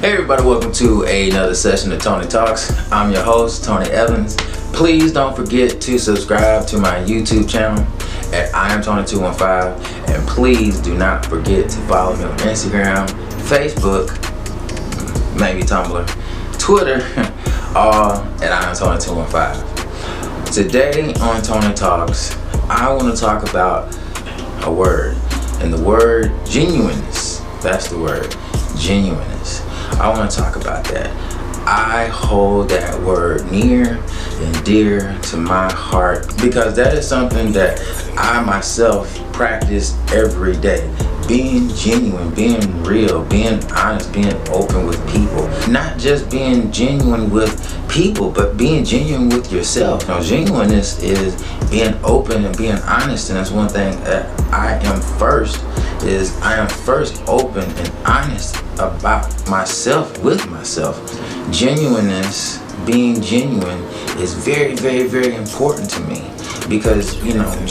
Hey everybody, welcome to another session of Tony Talks. I'm your host, Tony Evans. Please don't forget to subscribe to my YouTube channel at I am Tony215, and please do not forget to follow me on Instagram, Facebook, maybe Tumblr, Twitter, all at I am Tony215. Today on Tony Talks, I want to talk about a word, and the word genuineness. That's the word, genuineness. I want to talk about that. I hold that word near and dear to my heart because that is something that I myself practice every day. Being genuine, being real, being honest, being open with people. Not just being genuine with people, but being genuine with yourself. Genuineness is being open and being honest, and that's one thing that I am first open and honest about myself, with myself. Genuineness, being genuine, is very, very, very important to me because,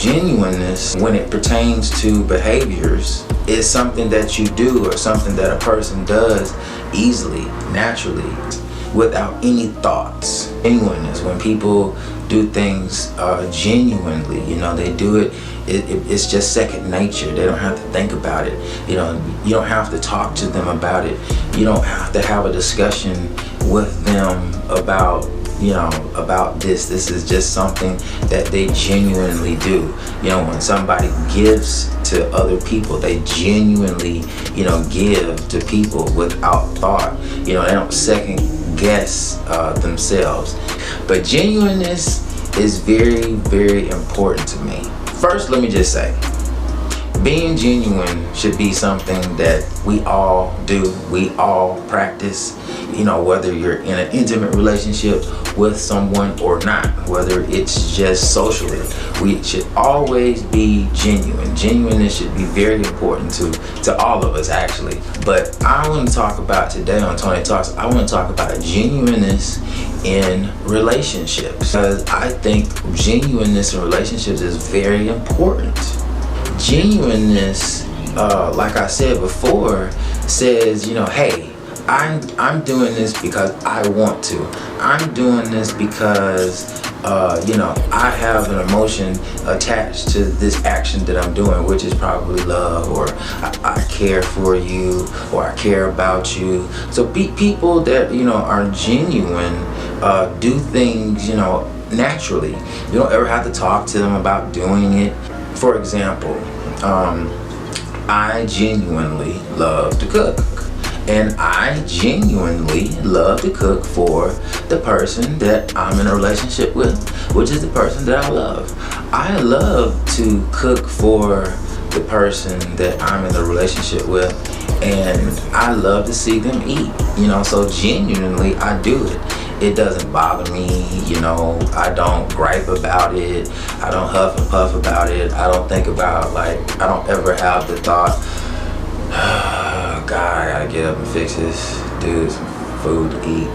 genuineness, when it pertains to behaviors, is something that you do or something that a person does easily, naturally, without any thoughts. Genuineness, when people do things genuinely, they do it. It's just second nature. They don't have to think about it. You don't have to talk to them about it. You don't have to have a discussion with them about this. This is just something that they genuinely do. When somebody gives to other people, they genuinely, give to people without thought. They don't second guess themselves. But genuineness is very, very important to me. First, let me just say, being genuine should be something that we all do, we all practice, whether you're in an intimate relationship with someone or not, whether it's just socially. We should always be genuine. Genuineness should be very important to all of us, actually. But I want to talk about today on Tony Talks, I want to talk about genuineness in relationships. Because I think genuineness in relationships is very important. Genuineness, like I said before, says, hey, I'm doing this because I want to. I'm doing this because, I have an emotion attached to this action that I'm doing, which is probably love, or I care for you, or I care about you. So people that, are genuine, do things, naturally. You don't ever have to talk to them about doing it. For example, I genuinely love to cook. And I genuinely love to cook for the person that I'm in a relationship with, which is the person that I love. I love to cook for the person that I'm in a relationship with, and I love to see them eat, so genuinely I do it. It doesn't bother me, I don't gripe about it, I don't huff and puff about it, I don't think about, I don't ever have the thought, oh, God, I gotta get up and fix this dude some food to eat.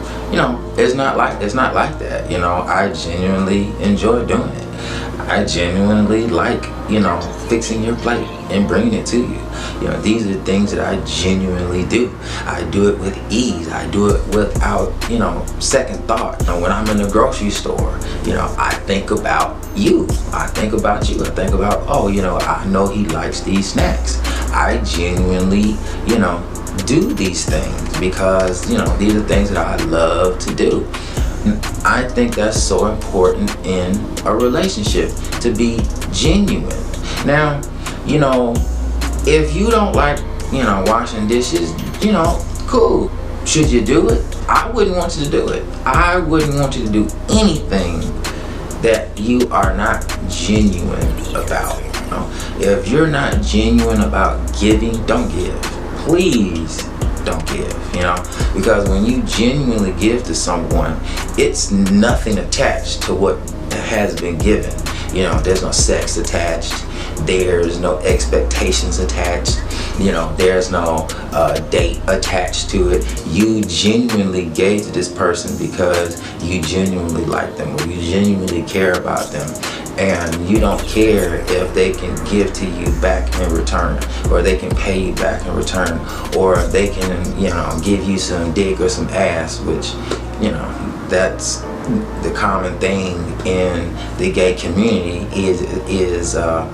It's not like that. I genuinely enjoy doing it. I genuinely like, fixing your plate and bringing it to you. These are things that I genuinely do. I do it with ease. I do it without, second thought. When I'm in the grocery store, I think about you. I think about you. I think about, I know he likes these snacks. I genuinely, do these things because, these are things that I love to do. I think that's so important in a relationship, to be genuine. Now, if you don't like, washing dishes, cool. Should you do it? I wouldn't want you to do it. I wouldn't want you to do anything that you are not genuine about. If you're not genuine about giving, don't give. Please don't give, because when you genuinely give to someone, it's nothing attached to what has been given. There's no sex attached. There's no expectations attached. There's no date attached to it. You genuinely gave to this person because you genuinely like them, or you genuinely care about them. and you don't care if they can give to you back in return, or they can pay you back in return, or they can, give you some dick or some ass, which, that's the common thing in the gay community is a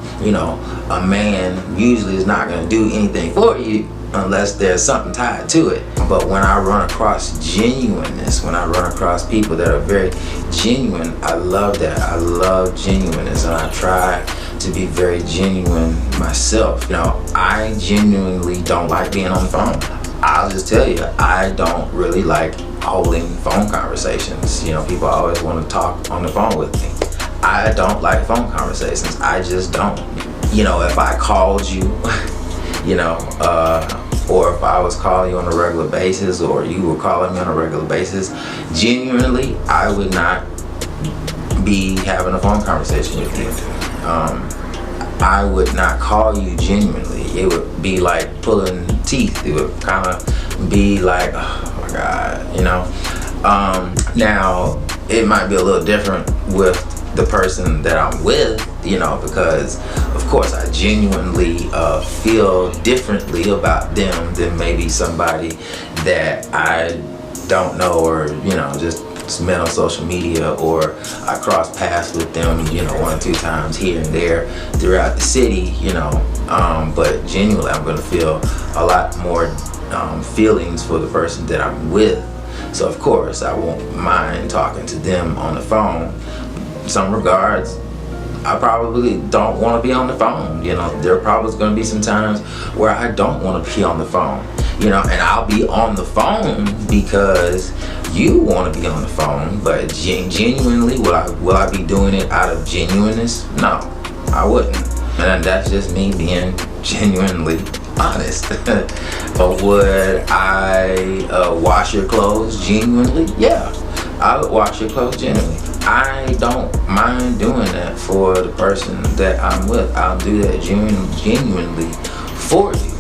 man usually is not going to do anything for you unless there's something tied to it. But when I run across genuineness, when I run across people that are very genuine, I love that. I love genuineness, and I try to be very genuine myself. I genuinely don't like being on the phone. I'll just tell you, I don't really like holding phone conversations. People always want to talk on the phone with me. I don't like phone conversations. I just don't. If I called you, or if I was calling you on a regular basis, or you were calling me on a regular basis, genuinely, I would not be having a phone conversation with you. I would not call you genuinely. It would be like pulling teeth. It would kind of be like, oh my God, now, it might be a little different with the person that I'm with, because of course I genuinely feel differently about them than maybe somebody that I don't know, or just met on social media, or I cross paths with them 1 or 2 times here and there throughout the city, but genuinely I'm going to feel a lot more feelings for the person that I'm with. So of course I won't mind talking to them on the phone. In some regards, I probably don't want to be on the phone. There probably going to be some times where I don't want to be on the phone. And I'll be on the phone because you want to be on the phone. But genuinely, will I be doing it out of genuineness? No, I wouldn't. And that's just me being genuinely honest. But would I wash your clothes genuinely? Yeah, I would wash your clothes genuinely. I don't mind doing that for the person that I'm with. I'll do that genuinely for you,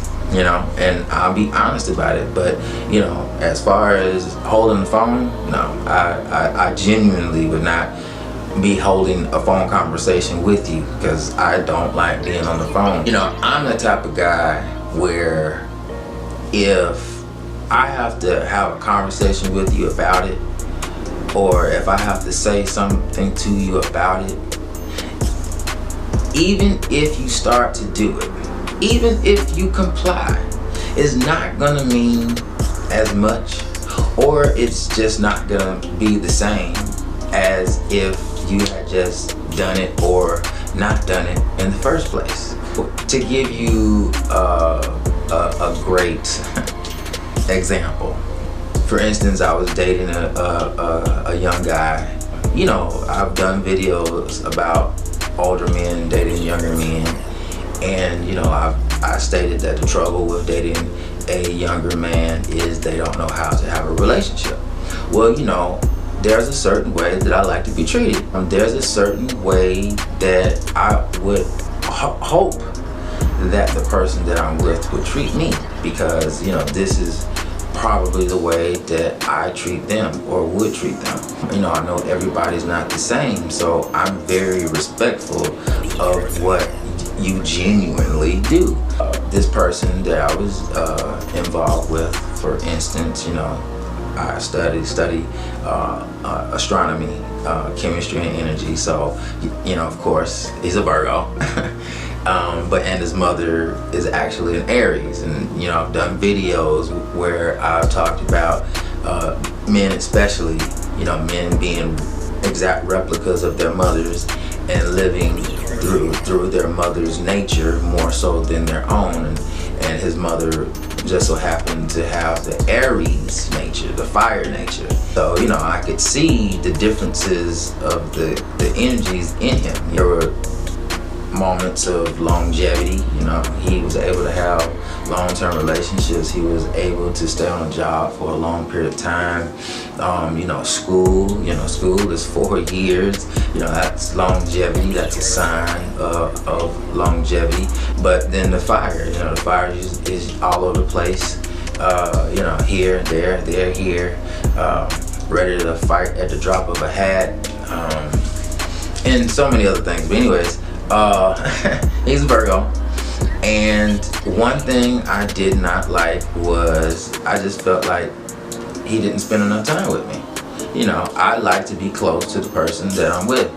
and I'll be honest about it. But, as far as holding the phone, no, I genuinely would not be holding a phone conversation with you, because I don't like being on the phone. I'm the type of guy where if I have to have a conversation with you about it, or if I have to say something to you about it, even if you start to do it, even if you comply, it's not gonna mean as much, or it's just not gonna be the same as if you had just done it or not done it in the first place. To give you a great example, for instance, I was dating a young guy. I've done videos about older men dating younger men, and I stated that the trouble with dating a younger man is they don't know how to have a relationship. Well, there's a certain way that I like to be treated. There's a certain way that I would hope that the person that I'm with would treat me, because this is probably the way that I treat them or would treat them. I know everybody's not the same, so I'm very respectful of what you genuinely do. This person that I was involved with, for instance, I study astronomy, chemistry, and energy. So, of course, he's a Virgo. And his mother is actually an Aries, and I've done videos where I've talked about men, especially men being exact replicas of their mothers and living through their mother's nature more so than their own, and his mother just so happened to have the Aries nature, the fire nature. So I could see the differences of the energies in him. There were moments of longevity. He was able to have long-term relationships. He was able to stay on a job for a long period of time. School is 4 years. That's longevity. That's a sign of longevity. But then the fire, the fire is all over the place. Here, there, here, ready to fight at the drop of a hat. and so many other things. But anyways, he's a Virgo. And one thing I did not like was I just felt like he didn't spend enough time with me. You know, I like to be close to the person that I'm with.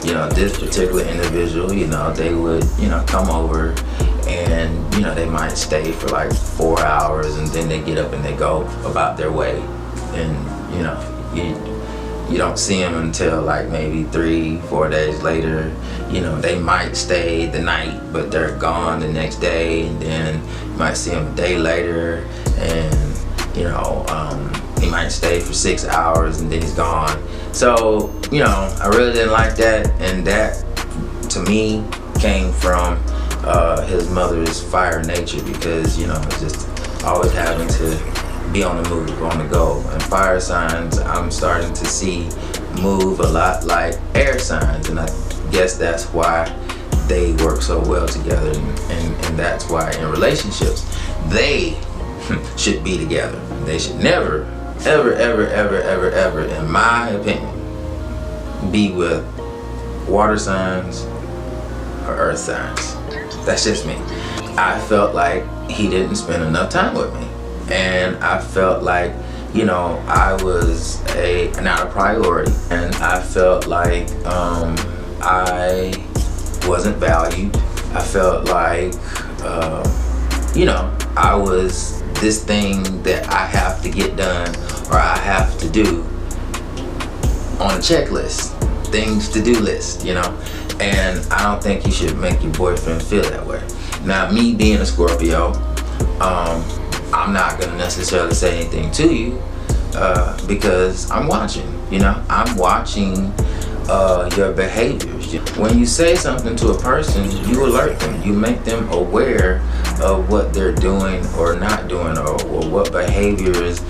You know, this particular individual, you know, they would, you know, come over and, you know, they might stay for like 4 hours and then they get up and they go about their way. And, you know, you don't see them until like maybe 3-4 days later. You know, they might stay the night, but they're gone the next day, and then you might see them a day later, and you know, he might stay for 6 hours and then he's gone. So, you know, I really didn't like that, and that to me came from his mother's fire nature, because, you know, just always having to be on the move, on the go. And fire signs, I'm starting to see move a lot like air signs, and I guess that's why they work so well together, and that's why in relationships they should be together. They should never, ever, ever, ever, ever, ever, in my opinion, be with water signs or earth signs. That's just me. I felt like he didn't spend enough time with me, and I felt like, you know, I was not a priority, and I felt like I wasn't valued. I felt like, you know, I was this thing that I have to get done, or I have to do on a checklist, things to do list, you know. And I don't think you should make your boyfriend feel that way. Now, me being a Scorpio, I'm not gonna necessarily say anything to you because I'm watching, you know. I'm watching your behaviors. When you say something to a person, you alert them. You make them aware of what they're doing or not doing, or what behaviors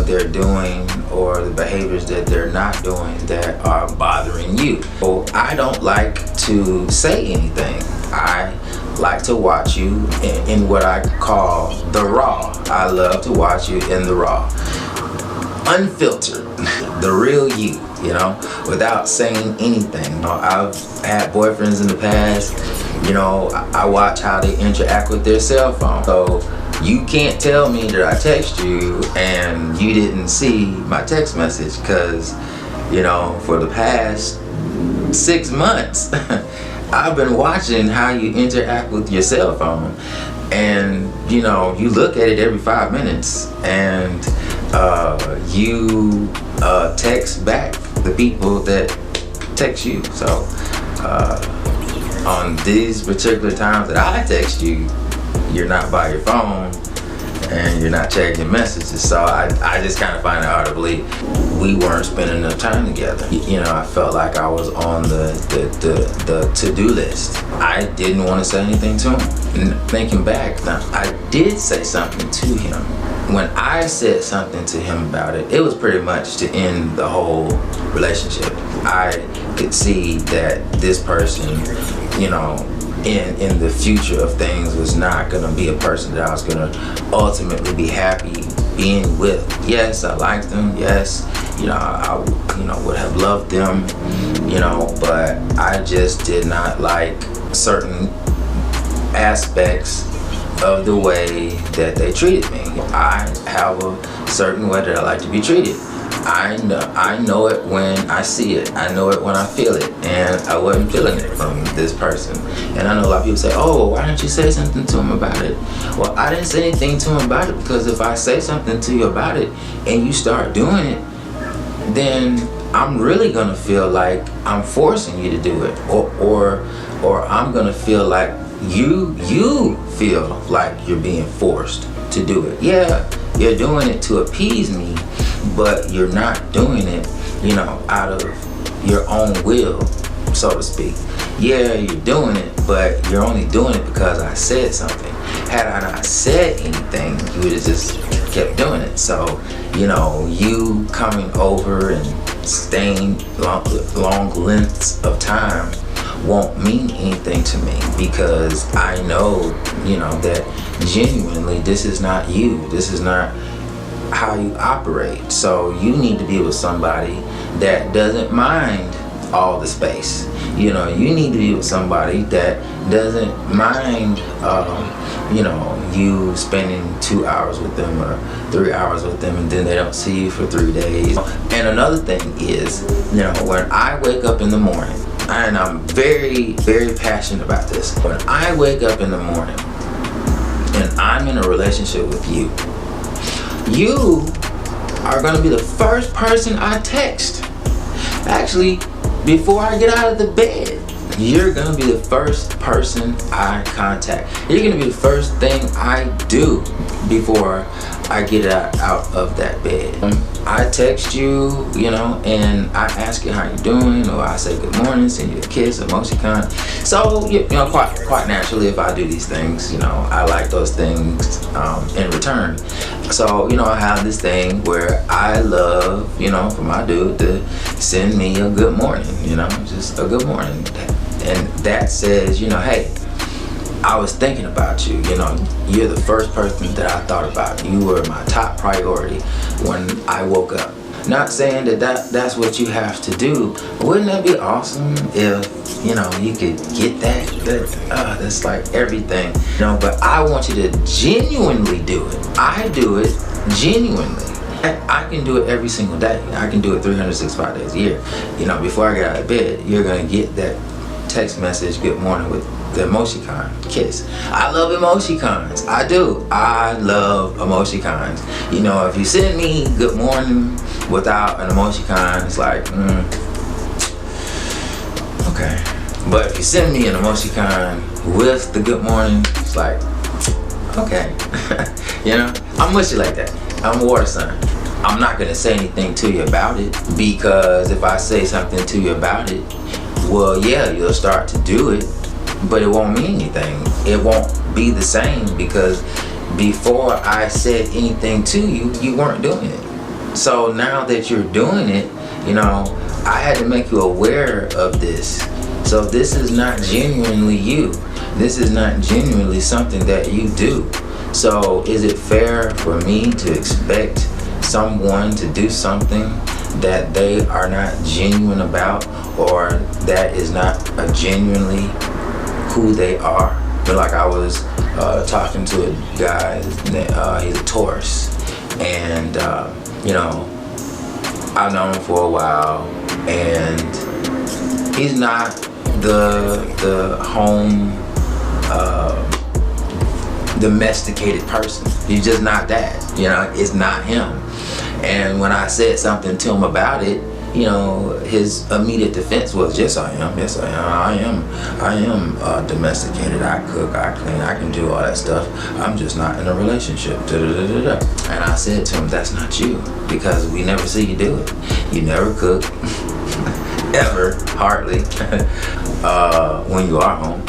they're doing, or the behaviors that they're not doing that are bothering you. So I don't like to say anything. I like to watch you in what I call the raw. I love to watch you in the raw, unfiltered, the real you, you know, without saying anything. You know, I've had boyfriends in the past, you know, I watch how they interact with their cell phone. So you can't tell me that I text you and you didn't see my text message, because, you know, for the past 6 months, I've been watching how you interact with your cell phone. And, you know, you look at it every 5 minutes, and you text back the people that text you. So on these particular times that I text you, you're not by your phone and you're not checking messages. So I just kind of find it hard to believe we weren't spending enough time together. You know, I felt like I was on the to-do list. I didn't want to say anything to him. And thinking back, now, I did say something to him. When I said something to him about it, it was pretty much to end the whole relationship. I could see that this person, you know, in the future of things was not gonna be a person that I was gonna ultimately be happy being with. Yes, I liked them. Yes, you know, I would have loved them, you know, but I just did not like certain aspects of the way that they treated me. I have a certain way that I like to be treated. I know it when I see it. I know it when I feel it. And I wasn't feeling it from this person. And I know a lot of people say, oh, why didn't you say something to him about it? Well, I didn't say anything to him about it, because if I say something to you about it and you start doing it, then I'm really gonna feel like I'm forcing you to do it. Or I'm gonna feel like you feel like you're being forced to do it. Yeah, you're doing it to appease me, but you're not doing it, you know, out of your own will, so to speak. Yeah, you're doing it, but you're only doing it because I said something. Had I not said anything, you would have just kept doing it. So, you know, you coming over and staying long lengths of time won't mean anything to me, because I know, you know, that genuinely this is not you. This is not how you operate. So you need to be with somebody that doesn't mind all the space. You know, you need to be with somebody that doesn't mind, you spending 2 hours with them or 3 hours with them, and then they don't see you for 3 days. And another thing is, when I wake up in the morning, and I'm very, very passionate about this. When I wake up in the morning and I'm in a relationship with you, you are going to be the first person I text. Actually, before I get out of the bed, you're going to be the first person I contact. You're going to be the first thing I do before I get out of that bed. I text you, and I ask you how you're doing, or I say good morning, send you a kiss, emoticon. So, quite naturally, if I do these things, I like those things in return. So, I have this thing where I love, for my dude to send me a good morning, just a good morning. And that says, hey, I was thinking about you. You're the first person that I thought about. You were my top priority when I woke up. Not saying that's what you have to do. Wouldn't that be awesome if, you could get that? That's like everything. But I want you to genuinely do it. I do it genuinely. I can do it every single day. I can do it 365 days a year. Before I get out of bed, you're going to get that text message, good morning, with the emoticon, kiss. I love emoticons. I do. I love emoticons. If you send me good morning without an emoticon, it's like, okay. But if you send me an emoticon with the good morning, it's like, okay. I'm with you like that. I'm a water sign. I'm not going to say anything to you about it, because if I say something to you about it, well, yeah, you'll start to do it, but it won't mean anything. It won't be the same, because before I said anything to you, you weren't doing it. So now that you're doing it, I had to make you aware of this. So this is not genuinely you. This is not genuinely something that you do. So is it fair for me to expect someone to do something that they are not genuine about, or that is not genuinely who they are? But like I was talking to a guy, he's a Taurus, and I've known him for a while, and he's not the home domesticated person. He's just not that. It's not him. And when I said something to him about it, his immediate defense was, yes I am. I am domesticated. I cook, I clean, I can do all that stuff. I'm just not in a relationship. And I said to him, that's not you, because we never see you do it. You never cook, ever, hardly, when you are home.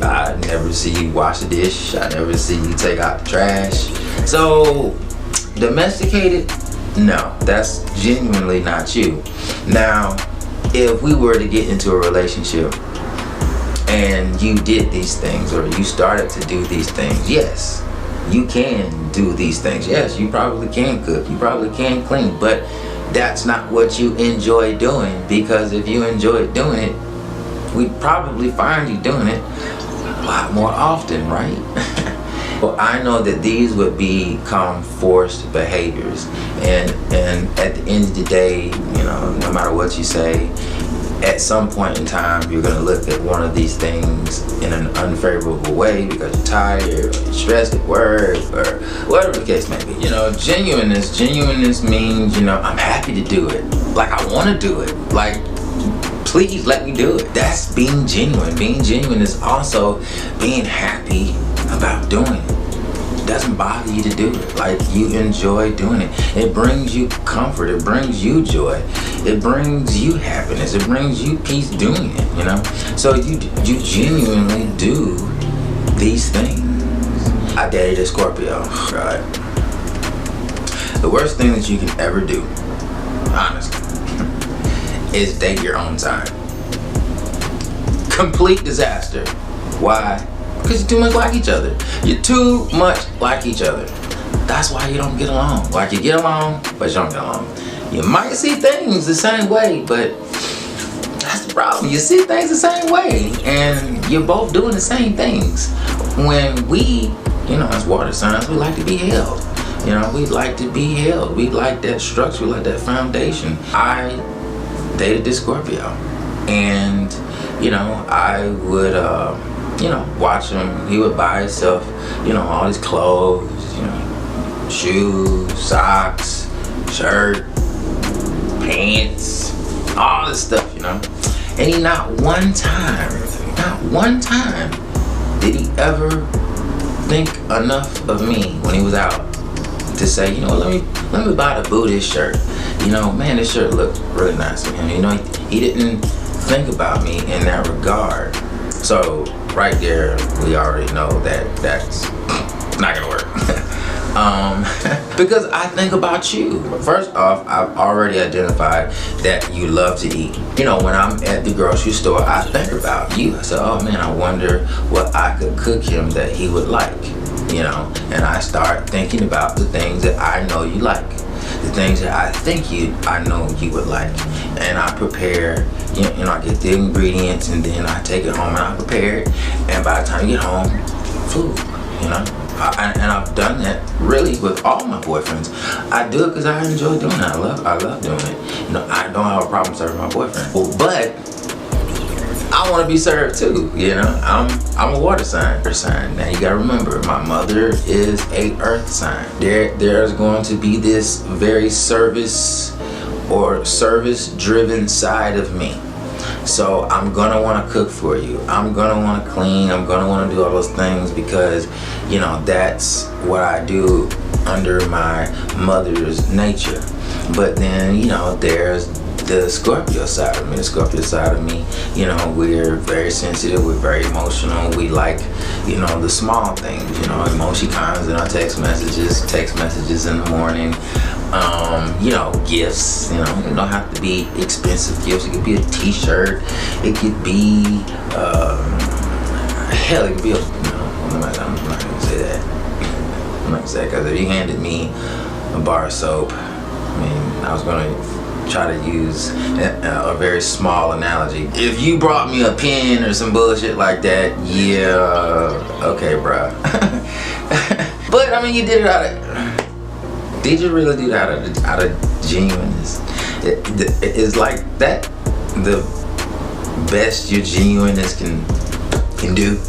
I never see you wash the dish. I never see you take out the trash. So, domesticated? No, that's genuinely not you. Now, if we were to get into a relationship and you did these things, or you started to do these things, yes, you can do these things. Yes, you probably can cook. You probably can clean. But that's not what you enjoy doing, because if you enjoyed doing it, we'd probably find you doing it a lot more often, right? Well, I know that these would become forced behaviors, and at the end of the day, no matter what you say, at some point in time, you're gonna look at one of these things in an unfavorable way, because you're tired, or you're stressed at work, or whatever the case may be. Genuineness means, I'm happy to do it. Like, I wanna do it. Like, please let me do it. That's being genuine. Being genuine is also being happy about doing it. It doesn't bother you to do it. Like, you enjoy doing it. It brings you comfort. It brings you joy. It brings you happiness. It brings you peace doing it, So you genuinely do these things. I dated a Scorpio. God. The worst thing that you can ever do, honestly, is date your own sign. Complete disaster. Why? Because you're too much like each other. You're too much like each other. That's why you don't get along. Like, you get along, but you don't get along. You might see things the same way, but that's the problem. You see things the same way, and you're both doing the same things. When we, as water signs, we like to be held. We like to be held. We like that structure, we like that foundation. I dated this Scorpio, and I would watch him. He would buy himself all his clothes, shoes, socks, shirt, pants, all this stuff, and he not one time did he ever think enough of me when he was out to say, let me buy the boo this shirt. Man, this shirt looked really nice on him. He didn't think about me in that regard. So right there, we already know that that's not gonna work. Because I think about you. First off, I've already identified that you love to eat. When I'm at the grocery store, I think about you. I say, oh man, I wonder what I could cook him that he would like. And I start thinking about the things that I know you like, the things that I know you would like, and I prepare. I get the ingredients, and then I take it home and I prepare it. And by the time you get home, food. And I've done that really with all my boyfriends. I do it because I enjoy doing it. I love doing it. I don't have a problem serving my boyfriend, but I want to be served too. I'm a water sign. Now you gotta remember, my mother is a earth sign. There's going to be this very service driven side of me. So I'm gonna want to cook for you. I'm gonna want to clean. I'm gonna want to do all those things because that's what I do under my mother's nature. But then there's the Scorpio side of me. We're very sensitive, we're very emotional, we like, the small things, emoticons in our text messages in the morning, gifts, it don't have to be expensive gifts. It could be a t-shirt, it could be, it could be I'm not gonna say that. I'm not gonna say that, because if you handed me a bar of soap, I was gonna try to use a very small analogy. If you brought me a pen or some bullshit like that, yeah, okay, bruh. But you did it did you really do that out of genuineness? It's like that the best your genuineness can do.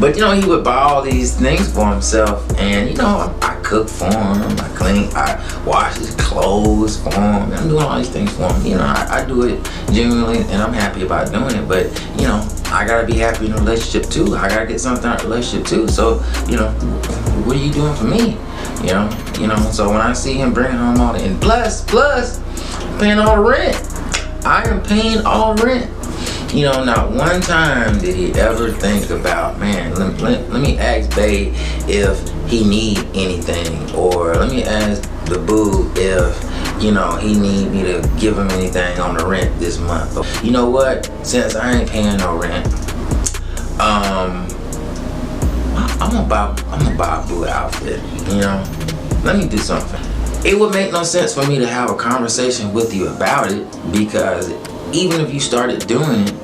But he would buy all these things for himself, and I cook for him, I clean, I wash his clothes for him, I'm doing all these things for him. I do it genuinely, and I'm happy about doing it. But I gotta be happy in a relationship too. I gotta get something out of a relationship too. So what are you doing for me? So when I see him bringing home all the, and plus paying all the rent, I am paying all rent. Not one time did he ever think about, man, let me ask babe if he need anything, or let me ask the boo if, he need me to give him anything on the rent this month. You know what? Since I ain't paying no rent, I'm gonna buy a boo outfit. Let me do something. It would make no sense for me to have a conversation with you about it, because even if you started doing it,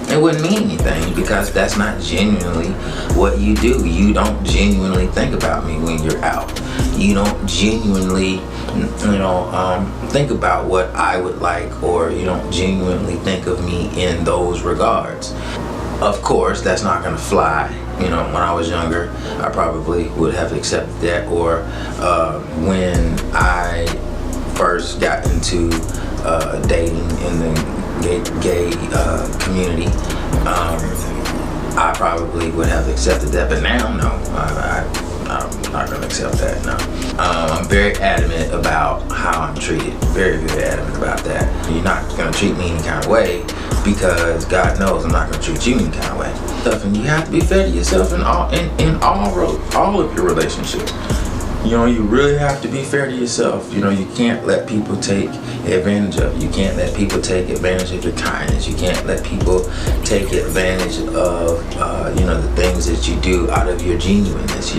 it wouldn't mean anything, because that's not genuinely what you do. You don't genuinely think about me when you're out. You don't genuinely, think about what I would like, or you don't genuinely think of me in those regards. Of course, that's not gonna fly. When I was younger, I probably would have accepted that, or when I first got into dating in the gay community, I probably would have accepted that. But now, no, I'm not going to accept that. No, I'm very adamant about how I'm treated. Very, very adamant about that. You're not going to treat me any kind of way, because God knows I'm not going to treat you any kind of way. And you have to be fair to yourself in all of your relationships. You really have to be fair to yourself. You can't let people take advantage of you. You can't let people take advantage of your kindness. You can't let people take advantage of, the things that you do out of your genuineness.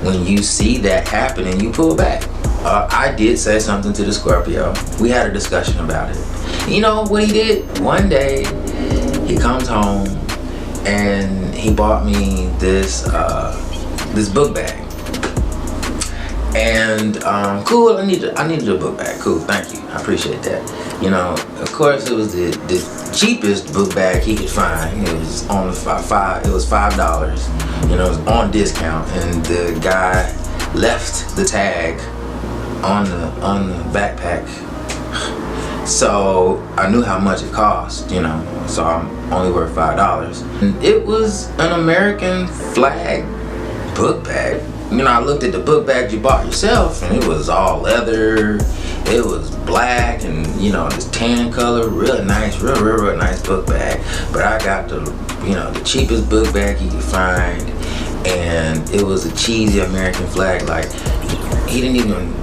When you see that happening, you pull back. I did say something to the Scorpio. We had a discussion about it. You know what he did? One day, he comes home and he bought me this book bag. And cool, I needed a book bag. Cool, thank you. I appreciate that. You know, of course, it was the cheapest book bag he could find. It was on it was $5. You know, it was on discount, and the guy left the tag on the backpack. So I knew how much it cost, you know, so I'm only worth $5. And it was an American flag book bag. You know, I looked at the book bag you bought yourself, and it was all leather. It was black and, you know, this tan color, real nice book bag. But I got the cheapest book bag you could find, and it was a cheesy American flag. Like, he didn't even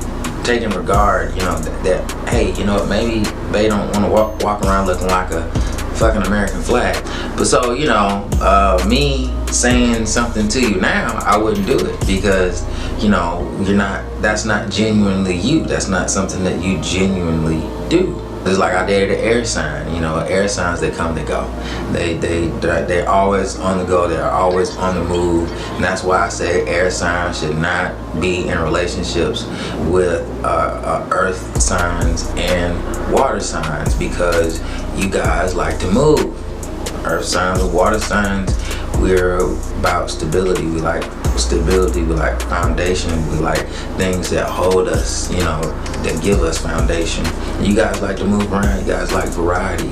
take in regard, you know, that hey, you know what, maybe they don't want to walk around looking like a fucking American flag. But so, you know, me saying something to you now, I wouldn't do it, because, you know, that's not genuinely you. That's not something that you genuinely do. It's like I dated an air sign. You know, air signs, they come, they go. They're always on the go. They're always on the move. And that's why I say air signs should not be in relationships with earth signs and water signs, because you guys like to move. Earth signs and water signs, we're about stability. We like stability. We like foundation. We like things that hold us, you know, that give us foundation. You guys like to move around. You guys like variety.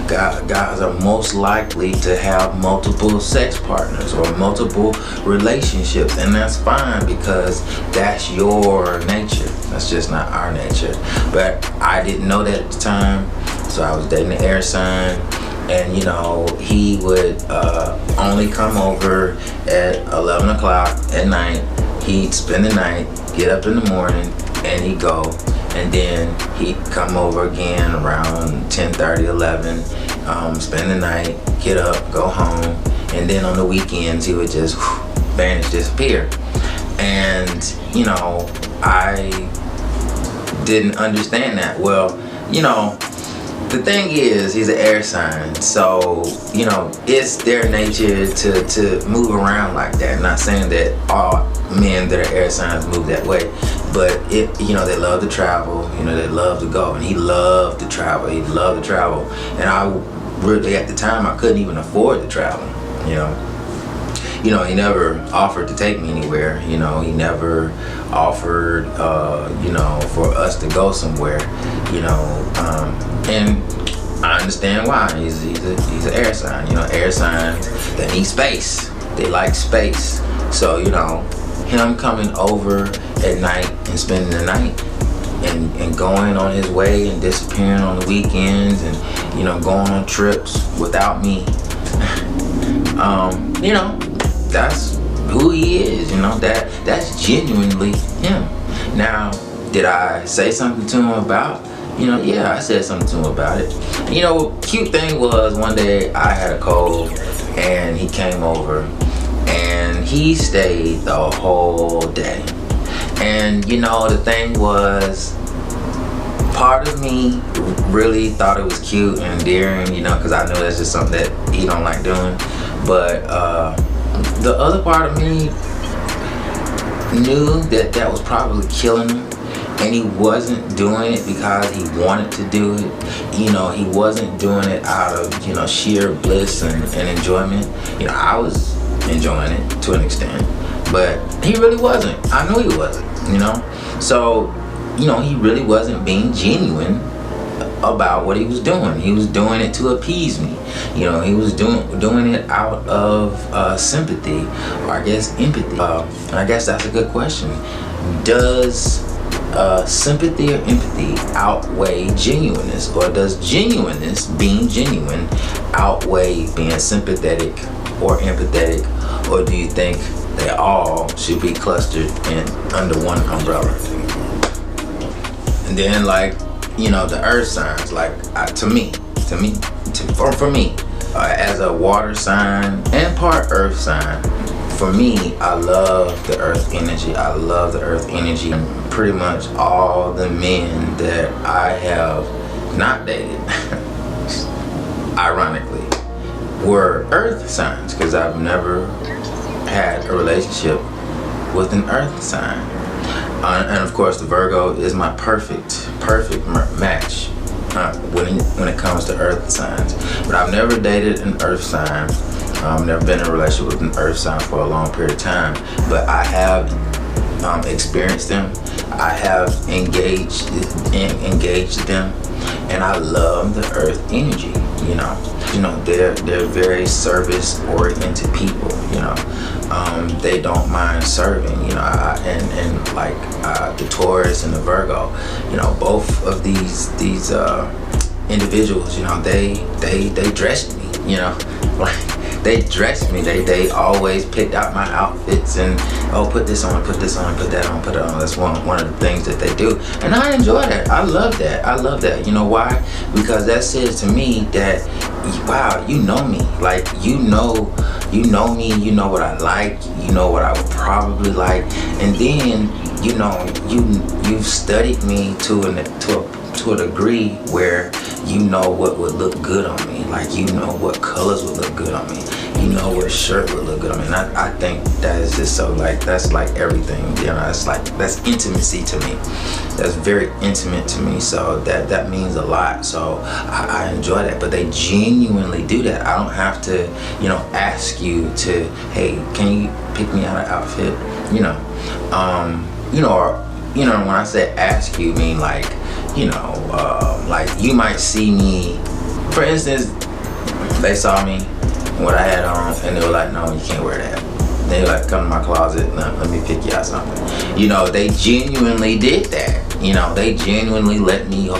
Guys are most likely to have multiple sex partners or multiple relationships, and that's fine, because that's your nature. That's just not our nature. But I didn't know that at the time, so I was dating an air sign. And, you know, he would only come over at 11 o'clock at night. He'd spend the night, get up in the morning, and he'd go. And then he'd come over again around 10:30, 11, spend the night, get up, go home. And then on the weekends, he would just vanish, disappear. And, you know, I didn't understand that. Well, you know, the thing is, he's an air sign, so, you know, it's their nature to move around like that. Not saying that all men that are air signs move that way, but you know, they love to travel. You know, they love to go, and he loved to travel. He loved to travel, and I really, at the time, I couldn't even afford to travel. You know, he never offered to take me anywhere. You know, he never offered, you know, for us to go somewhere. You know, and I understand why. He's an air sign. You know, air signs, they need space. They like space. So, you know, him coming over at night and spending the night and going on his way and disappearing on the weekends, and, you know, going on trips without me. You know, that's who he is. You know, that's genuinely him. Now, did I say something to him about? You know, yeah, I said something to him about it. You know, cute thing was, one day I had a cold and he came over and he stayed the whole day. And, you know, the thing was, part of me really thought it was cute and endearing, you know, because I know that's just something that he don't like doing. But the other part of me knew that was probably killing him. And he wasn't doing it because he wanted to do it. You know, he wasn't doing it out of, you know, sheer bliss and enjoyment. You know, I was enjoying it to an extent, but he really wasn't. I knew he wasn't, you know. So, you know, he really wasn't being genuine about what he was doing. He was doing it to appease me. You know, he was doing it out of sympathy, or I guess empathy. And I guess that's a good question. Does sympathy or empathy outweigh genuineness, or does genuineness, being genuine, outweigh being sympathetic or empathetic, or do you think they all should be clustered in under one umbrella? And then, like, you know, the earth signs, like, for me, as a water sign and part earth sign, for me, I love the earth energy. I love the earth energy. pretty much all the men that I have not dated, ironically, were earth signs, because I've never had a relationship with an earth sign. And of course, the Virgo is my perfect match when it comes to earth signs. But I've never dated an earth sign. Never been in a relationship with an earth sign for a long period of time. But I have experienced them. I have engaged them, and I love the earth energy. They're very service oriented people. They don't mind serving. The Taurus and the Virgo. Both of these individuals. They dressed me. They dressed me. They always picked out my outfits and put this on, put that on. That's one of the things that they do, and I enjoy that. I love that. You know why? Because that says to me that, wow, you know me. Like you know me. You know what I like. You know what I would probably like, and then you've studied me to a degree where you know what would look good on me. Like you know what colors would look good on me. You know what shirt would look good on me. And I think that is just so that's like everything. That's intimacy to me. That's very intimate to me. So that means a lot. So I enjoy that. But they genuinely do that. I don't have to, ask you to, hey, can you pick me out an outfit? When I say ask you, mean like you might see me, for instance, they saw me and what I had on, and they were like, no, you can't wear that. They were like, come to my closet, let me pick you out something. They genuinely did that. They genuinely let me,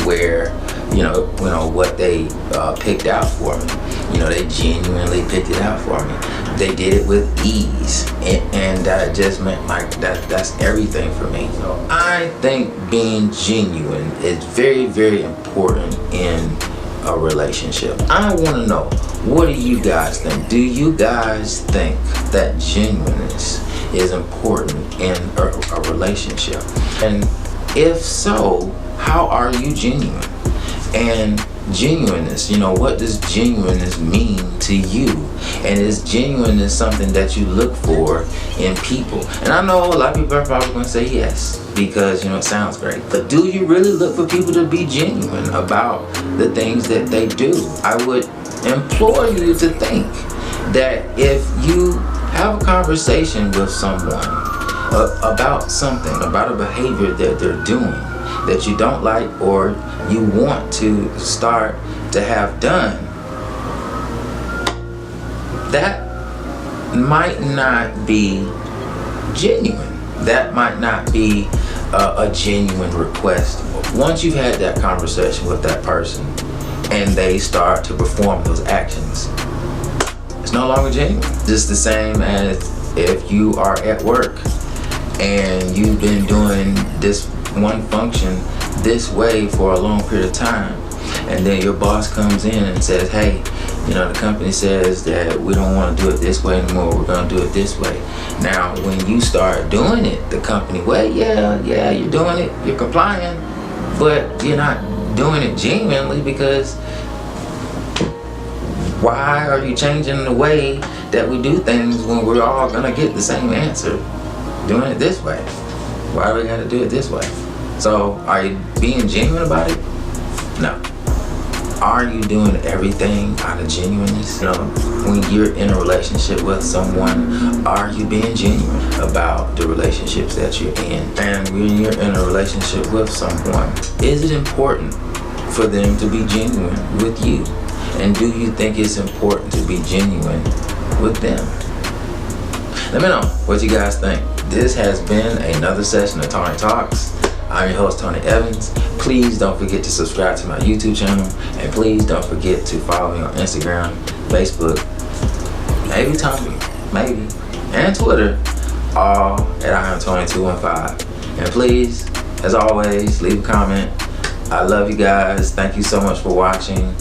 wear, what they picked out for me. They genuinely picked it out for me. They did it with ease, and that just meant that's everything for me. So I think being genuine is very, very important in a relationship. I want to know, what do you guys think? Do you guys think that genuineness is important in a relationship? And if so, how are you genuine? And genuineness, what does genuineness mean to you? And is genuineness something that you look for in people? And I know a lot of people are probably going to say yes, because it sounds great. But do you really look for people to be genuine about the things that they do? I would implore you to think that if you have a conversation with someone about something, about a behavior that they're doing that you don't like or you want to start to have done, that might not be genuine. That might not be a genuine request. Once you've had that conversation with that person and they start to perform those actions, it's no longer genuine. Just the same as if you are at work and you've been doing this one function this way for a long period of time, and then your boss comes in and says, hey, the company says that we don't want to do it this way anymore, we're going to do it this way. Now when you start doing it the company way, yeah, you're doing it, you're complying, but you're not doing it genuinely, because why are you changing the way that we do things when we're all going to get the same answer doing it this way? Why do we got to do it this way? So are you being genuine about it? No. Are you doing everything out of genuineness? When you're in a relationship with someone, are you being genuine about the relationships that you're in? And when you're in a relationship with someone, is it important for them to be genuine with you? And do you think it's important to be genuine with them? Let me know what you guys think. This has been another session of Tony Talks. I'm your host, Tony Evans. Please don't forget to subscribe to my YouTube channel, and please don't forget to follow me on Instagram, Facebook, maybe Tumblr, and Twitter, all at IamTony215. And please, as always, leave a comment. I love you guys. Thank you so much for watching.